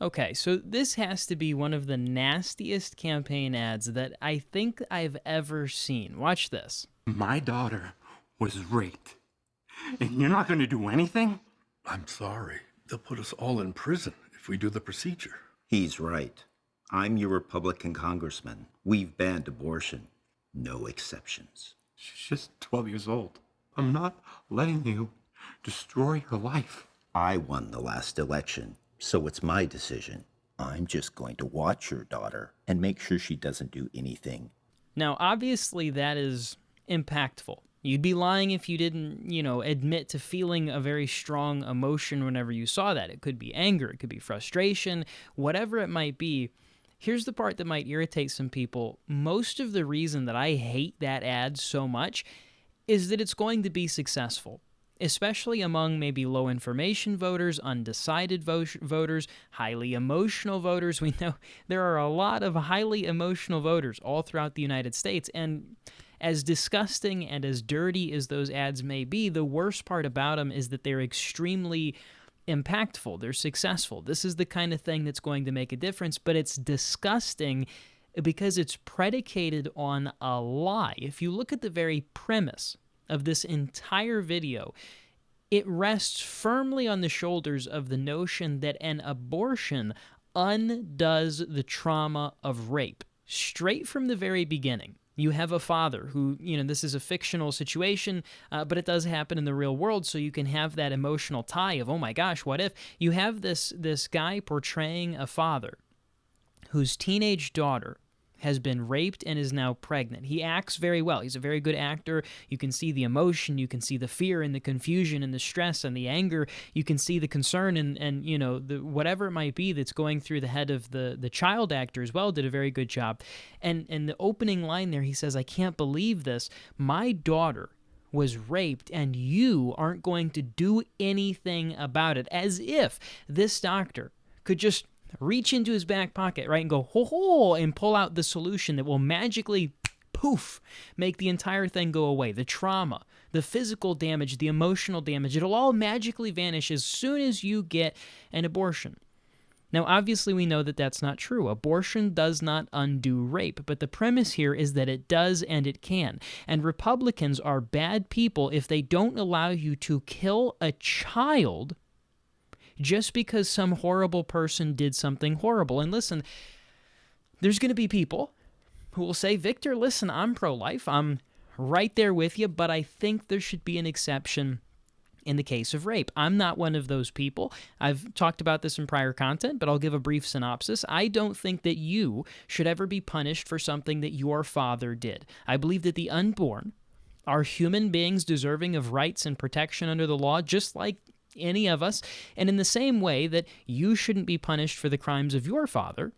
Okay, so this has to be one of the nastiest campaign ads that I think I've ever seen. Watch this. My daughter was raped, and you're not going to do anything? I'm sorry. They'll put us all in prison if we do the procedure. He's right. I'm your Republican congressman. We've banned abortion. No exceptions. She's just 12 years old. I'm not letting you destroy her life. I won the last election, so it's my decision. I'm just going to watch your daughter and make sure she doesn't do anything. Now, obviously, that is impactful. You'd be lying if you didn't, admit to feeling a very strong emotion whenever you saw that. It could be anger, it could be frustration, whatever it might be. Here's the part that might irritate some people. Most of the reason that I hate that ad so much is that it's going to be successful, especially among maybe low information voters, undecided voters, highly emotional voters. We know there are a lot of highly emotional voters all throughout the United States, and as disgusting and as dirty as those ads may be, the worst part about them is that they're extremely impactful. They're successful. This is the kind of thing that's going to make a difference, but it's disgusting because it's predicated on a lie. If you look at the very premise of this entire video, it rests firmly on the shoulders of the notion that an abortion undoes the trauma of rape. Straight from the very beginning, you have a father who, this is a fictional situation, but it does happen in the real world, so you can have that emotional tie of, oh my gosh, what if? You have this guy portraying a father whose teenage daughter has been raped and is now pregnant. He acts very well. He's a very good actor. You can see the emotion, you can see the fear and the confusion and the stress and the anger. You can see the concern and the whatever it might be that's going through the head of the child actor as well. Did a very good job. And the opening line there, he says, "I can't believe this. My daughter was raped and you aren't going to do anything about it." As if this doctor could just reach into his back pocket, right, and go, ho, ho, and pull out the solution that will magically, poof, make the entire thing go away. The trauma, the physical damage, the emotional damage, it'll all magically vanish as soon as you get an abortion. Now, obviously, we know that that's not true. Abortion does not undo rape, but the premise here is that it does and it can. And Republicans are bad people if they don't allow you to kill a child just because some horrible person did something horrible. And listen, there's going to be people who will say, Victor, listen, I'm pro-life. I'm right there with you, but I think there should be an exception in the case of rape. I'm not one of those people. I've talked about this in prior content, but I'll give a brief synopsis. I don't think that you should ever be punished for something that your father did. I believe that the unborn are human beings deserving of rights and protection under the law, just like any of us, and in the same way that you shouldn't be punished for the crimes of your father,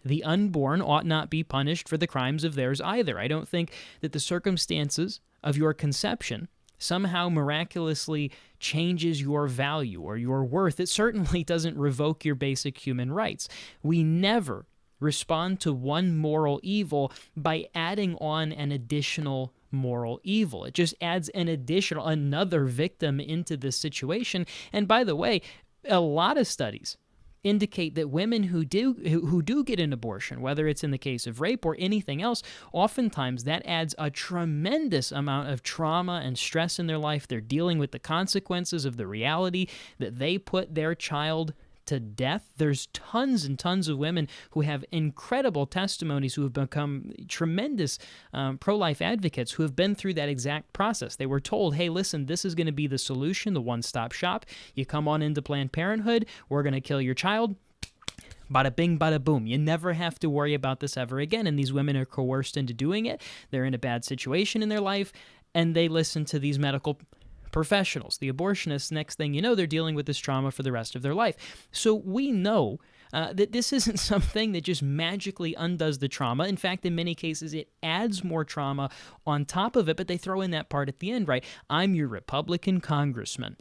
the unborn ought not be punished for the crimes of theirs either. I don't think that the circumstances of your conception somehow miraculously changes your value or your worth. It certainly doesn't revoke your basic human rights. We never respond to one moral evil by adding on an additional moral evil. It just adds another victim into this situation. And by the way, a lot of studies indicate that women who do get an abortion, whether it's in the case of rape or anything else, oftentimes that adds a tremendous amount of trauma and stress in their life. They're dealing with the consequences of the reality that they put their child to death. There's tons and tons of women who have incredible testimonies who have become tremendous pro-life advocates who have been through that exact process. They were told, hey, listen, this is going to be the solution, the one-stop shop. You come on into Planned Parenthood, we're going to kill your child. Bada bing, bada boom. You never have to worry about this ever again. And these women are coerced into doing it. They're in a bad situation in their life, and they listen to these medical professionals, the abortionists. Next thing you know, they're dealing with this trauma for the rest of their life. So we know that this isn't something that just magically undoes the trauma. In fact, in many cases, it adds more trauma on top of it, but they throw in that part at the end, right? I'm your Republican congressman,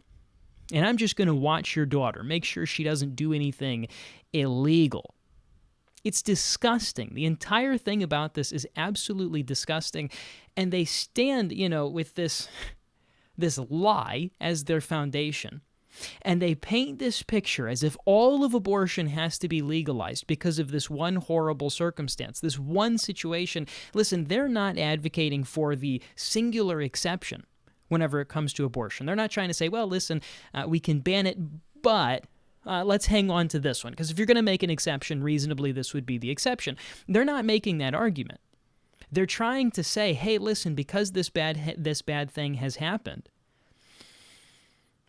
and I'm just going to watch your daughter, make sure she doesn't do anything illegal. It's disgusting. The entire thing about this is absolutely disgusting, and they stand, with this lie as their foundation. And they paint this picture as if all of abortion has to be legalized because of this one horrible circumstance, this one situation. Listen, they're not advocating for the singular exception whenever it comes to abortion. They're not trying to say, well, listen, we can ban it, but let's hang on to this one, because if you're going to make an exception, reasonably, this would be the exception. They're not making that argument. They're trying to say, hey, listen, because this bad thing has happened,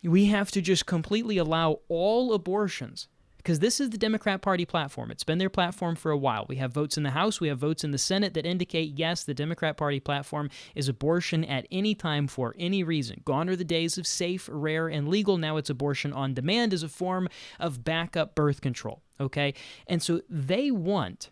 we have to just completely allow all abortions, because this is the Democrat Party platform. It's been their platform for a while. We have votes in the House, we have votes in the Senate that indicate, yes, the Democrat Party platform is abortion at any time for any reason. Gone are the days of safe, rare, and legal. Now it's abortion on demand as a form of backup birth control, okay? And so they want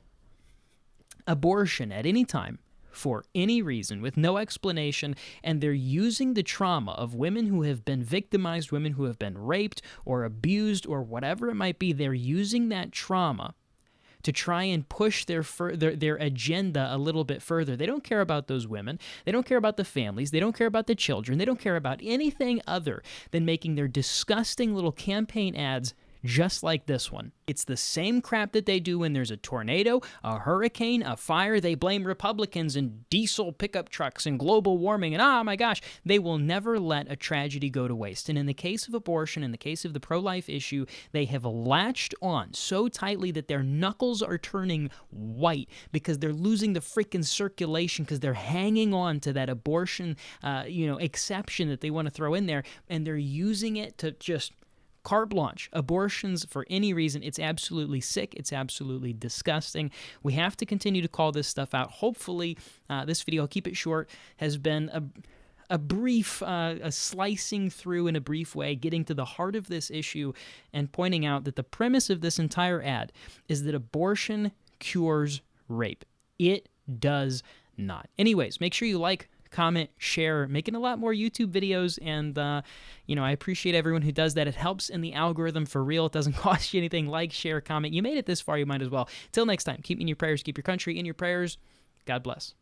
abortion at any time for any reason with no explanation, and they're using the trauma of women who have been victimized, women who have been raped or abused or whatever it might be. They're using that trauma to try and push their agenda a little bit further. They don't care about those women. They don't care about the families. They don't care about the children. They don't care about anything other than making their disgusting little campaign ads just like this one. It's the same crap that they do when there's a tornado, a hurricane, a fire. They blame Republicans and diesel pickup trucks and global warming, and oh my gosh, they will never let a tragedy go to waste. And in the case of abortion, in the case of the pro-life issue, they have latched on so tightly that their knuckles are turning white because they're losing the freaking circulation, because they're hanging on to that abortion exception that they want to throw in there, and they're using it to just carte blanche abortions for any reason. It's absolutely sick. It's absolutely disgusting. We have to continue to call this stuff out. Hopefully, this video, I'll keep it short, has been a brief, a slicing through in a brief way, getting to the heart of this issue and pointing out that the premise of this entire ad is that abortion cures rape. It does not. Anyways, make sure you like, comment, share, making a lot more YouTube videos, and I appreciate everyone who does that. It helps in the algorithm for real. It doesn't cost you anything. Like, share, comment. You made it this far, you might as well. Till next time, keep me in your prayers, keep your country in your prayers. God bless.